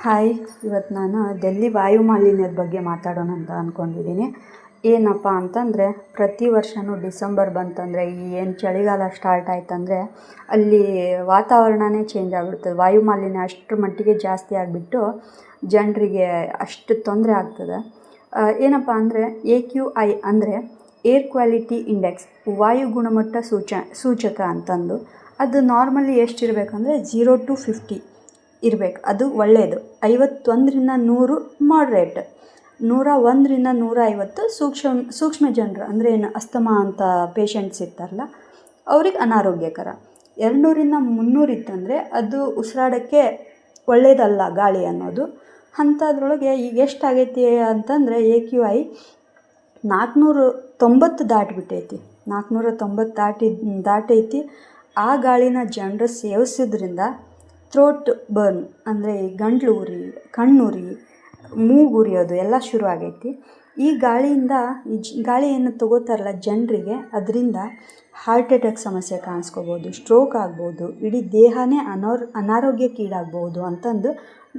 Hi, ಇವತ್ತು ನಾನು ಡೆಲ್ಲಿ ವಾಯು ಮಾಲಿನ್ಯದ ಬಗ್ಗೆ ಮಾತಾಡೋಣ ಅಂತ ಅಂದ್ಕೊಂಡಿದ್ದೀನಿ. ಏನಪ್ಪ ಅಂತಂದರೆ, ಪ್ರತಿ ವರ್ಷವೂ ಡಿಸೆಂಬರ್ ಬಂತಂದರೆ ಏನು ಚಳಿಗಾಲ ಸ್ಟಾರ್ಟ್ ಆಯ್ತಂದರೆ ಅಲ್ಲಿ ವಾತಾವರಣವೇ ಚೇಂಜ್ ಆಗಿಬಿಡ್ತದೆ. ವಾಯು ಮಾಲಿನ್ಯ ಅಷ್ಟರ ಮಟ್ಟಿಗೆ ಜಾಸ್ತಿ ಆಗಿಬಿಟ್ಟು ಜನರಿಗೆ ಅಷ್ಟು ತೊಂದರೆ ಆಗ್ತದೆ. ಏನಪ್ಪ ಅಂದರೆ AQI ಅಂದರೆ ಏರ್ ಕ್ವಾಲಿಟಿ ಇಂಡೆಕ್ಸ್, ವಾಯು ಗುಣಮಟ್ಟ ಸೂಚಕ ಅಂತಂದು. ಅದು ನಾರ್ಮಲಿ ಎಷ್ಟಿರಬೇಕಂದ್ರೆ 0 to 50 ಇರಬೇಕು, ಅದು ಒಳ್ಳೆಯದು. 51ರಿಂದ 100 ಮಾಡ್ರೇಟ್, 101ರಿಂದ 150 ಸೂಕ್ಷ್ಮ ಜನರು, ಅಂದರೆ ಏನು ಅಸ್ತಮಾ ಅಂತ ಪೇಷಂಟ್ಸ್ ಇರ್ತಾರಲ್ಲ ಅವ್ರಿಗೆ ಅನಾರೋಗ್ಯಕರ. 200ರಿಂದ 300 ಇತ್ತಂದರೆ ಅದು ಉಸಿರಾಡೋಕ್ಕೆ ಒಳ್ಳೆಯದಲ್ಲ ಗಾಳಿ ಅನ್ನೋದು. ಅಂಥದ್ರೊಳಗೆ ಈಗ ಎಷ್ಟಾಗೈತಿ ಅಂತಂದರೆ AQI 490 ದಾಟಿಬಿಟ್ಟೈತಿ. 490 ದಾಟೈತಿ. ಆ ಗಾಳಿನ ಜನರು ಸೇವಿಸೋದ್ರಿಂದ ಥ್ರೋಟ್ ಬರ್ನ್, ಅಂದರೆ ಗಂಟ್ಲು ಉರಿ, ಕಣ್ಣುರಿ, ಮೂಗುರಿಯೋದು ಎಲ್ಲ ಶುರು ಆಗೈತಿ. ಈ ಗಾಳಿಯಿಂದ ಗಾಳಿಯನ್ನು ತಗೋತಾರಲ್ಲ ಜನರಿಗೆ, ಅದರಿಂದ ಹಾರ್ಟ್ ಅಟ್ಯಾಕ್ ಸಮಸ್ಯೆ ಕಾಣಿಸ್ಕೋಬೋದು, ಸ್ಟ್ರೋಕ್ ಆಗ್ಬೋದು, ಇಡೀ ದೇಹನೇ ಅನಾರೋಗ್ಯಕ್ಕೀಡಾಗ್ಬೋದು ಅಂತಂದು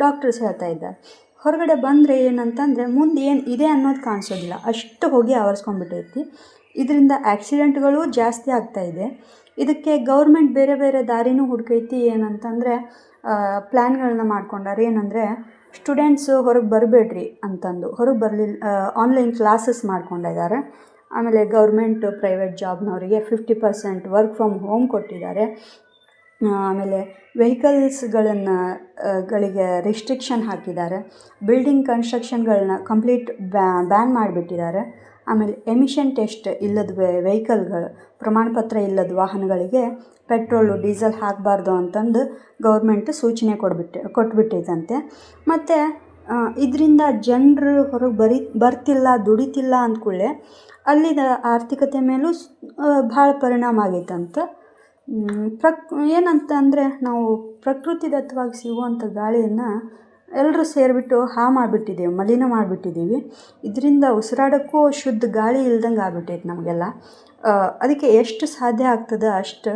ಡಾಕ್ಟರ್ಸ್ ಹೇಳ್ತಾ ಇದ್ದಾರೆ. ಹೊರಗಡೆ ಬಂದರೆ ಏನಂತಂದರೆ ಮುಂದೆ ಏನು ಇದೆ ಅನ್ನೋದು ಕಾಣಿಸೋದಿಲ್ಲ, ಅಷ್ಟು ಹೊಗೆ ಆವರಿಸ್ಕೊಂಡ್ಬಿಟ್ಟೈತಿ. ಇದರಿಂದ ಆ್ಯಕ್ಸಿಡೆಂಟ್ಗಳು ಜಾಸ್ತಿ ಆಗ್ತಾಯಿದೆ. ಇದಕ್ಕೆ ಗೌರ್ಮೆಂಟ್ ಬೇರೆ ಬೇರೆ ದಾರಿನೂ ಹುಡುಕೈತಿ. ಏನಂತಂದರೆ ಪ್ಲ್ಯಾನ್ಗಳನ್ನ ಮಾಡ್ಕೊಂಡಾರೆ. ಏನಂದರೆ ಸ್ಟೂಡೆಂಟ್ಸು ಹೊರಗೆ ಬರಬೇಡ್ರಿ ಅಂತಂದು, ಹೊರಗೆ ಬರಲಿಲ್ಲ, ಆನ್ಲೈನ್ ಕ್ಲಾಸಸ್ ಮಾಡ್ಕೊಂಡಿದ್ದಾರೆ. ಆಮೇಲೆ ಗೌರ್ಮೆಂಟು ಪ್ರೈವೇಟ್ ಜಾಬ್ನವರಿಗೆ 50% ವರ್ಕ್ ಫ್ರಮ್ ಹೋಮ್ ಕೊಟ್ಟಿದ್ದಾರೆ. ಆಮೇಲೆ ಗಳಿಗೆ ರಿಸ್ಟ್ರಿಕ್ಷನ್ ಹಾಕಿದ್ದಾರೆ. ಬಿಲ್ಡಿಂಗ್ ಕನ್ಸ್ಟ್ರಕ್ಷನ್ಗಳನ್ನ ಕಂಪ್ಲೀಟ್ ಬ್ಯಾನ್ ಮಾಡಿಬಿಟ್ಟಿದ್ದಾರೆ. ಆಮೇಲೆ ಎಮಿಷನ್ ಟೆಸ್ಟ್ ಇಲ್ಲದ ವೆಹಿಕಲ್ಗಳು, ಪ್ರಮಾಣಪತ್ರ ಇಲ್ಲದ ವಾಹನಗಳಿಗೆ ಪೆಟ್ರೋಲು ಡೀಸೆಲ್ ಹಾಕಬಾರ್ದು ಅಂತಂದು ಗೌರ್ಮೆಂಟ್ ಸೂಚನೆ ಕೊಟ್ಬಿಟ್ಟೈತಂತೆ. ಮತ್ತು ಇದರಿಂದ ಜನರು ಹೊರಗೆ ಬರ್ತಿಲ್ಲ, ದುಡಿತಿಲ್ಲ ಅಂದ್ಕೂಡಲೇ ಅಲ್ಲಿದ ಆರ್ಥಿಕತೆ ಮೇಲೂ ಭಾಳ ಪರಿಣಾಮ ಆಗೈತಂತ. ಏನಂತ ಅಂದರೆ, ನಾವು ಪ್ರಕೃತಿದತ್ತವಾಗಿ ಸಿಗುವಂಥ ಗಾಳಿಯನ್ನು ಎಲ್ಲರೂ ಸೇರಿಬಿಟ್ಟು ಮಾಡಿಬಿಟ್ಟಿದ್ದೀವಿ, ಮಲಿನ ಮಾಡಿಬಿಟ್ಟಿದ್ದೀವಿ. ಇದರಿಂದ ಉಸಿರಾಡೋಕ್ಕೂ ಶುದ್ಧ ಗಾಳಿ ಇಲ್ದಂಗೆ ಆಗ್ಬಿಟ್ಟೈತೆ ನಮಗೆಲ್ಲ. ಅದಕ್ಕೆ ಎಷ್ಟು ಸಾಧ್ಯ ಆಗ್ತದೆ ಅಷ್ಟು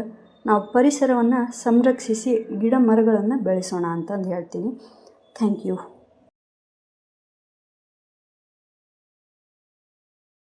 ನಾವು ಪರಿಸರವನ್ನು ಸಂರಕ್ಷಿಸಿ ಗಿಡ ಮರಗಳನ್ನು ಬೆಳೆಸೋಣ ಅಂತಂದು ಹೇಳ್ತೀನಿ. Thank you.